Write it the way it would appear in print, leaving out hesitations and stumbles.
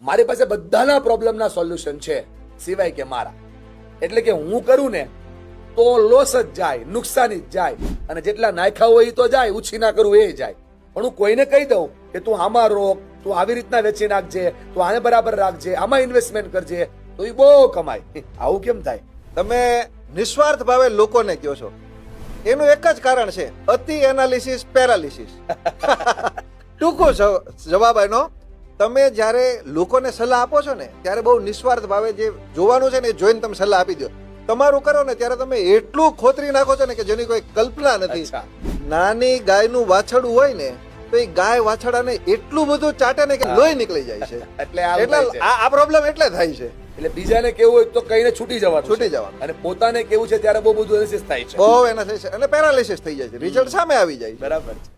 મારી પાસે બધાના પ્રોબ્લેમના સોલ્યુશન છે સિવાય કે મારા. એટલે કે હું કરું ને તો લોસ જ જાય, નુકસાની જ જાય, અને જેટલા નાખ્યા હોય એ તો જાય, ઉછીના કરું એ જાય. પણ હું કોઈને કહી દઉં કે તું આમાં રોક, તું આવી રીતના વેચી નાખજે, તું આને બરાબર રાખજે, આમાં ઇન્વેસ્ટમેન્ટ કરજે, તો એ બહુ કમાય. આવું કેમ થાય? તમે નિસ્વાર્થ ભાવે લોકોને કહો છો, એનું એક જ કારણ છે, અતિ એનાલિસિસ પેરાલિસિસ. ટૂંકો જવાબ એનો, તમે જ્યારે લોકોને સલાહ આપો છો ને ત્યારે બહુ નિસ્વાર્થ ભાવે જે જોવાનું છે ને એ જોઈને તમે સલાહ આપી દો. તમારું કરો ને ત્યારે તમે એટલું ખોતરી નાખો છો ને કે જેની કોઈ કલ્પના નથી. અચ્છા. નાની ગાયનું વાછરડું હોય ને તો એ ગાય વાછરડાને એટલું બધું ચાટે ને કે લોહી નીકળી જાય છે. એટલે આવું થાય છે. આ પ્રોબ્લેમ એટલે થાય છે. એટલે બીજાને કેવું હોય તો કઈને છૂટી જવાનું, છૂટી જવાનું. અને પોતાને કેવું છે ત્યારે બહુ બધું એનાલિસિસ થાય છે. બહુ એના થાય છે અને પેરાલિસિસ થઈ જાય છે, રિઝલ્ટ સામે આવી જાય છે. બરાબર છે.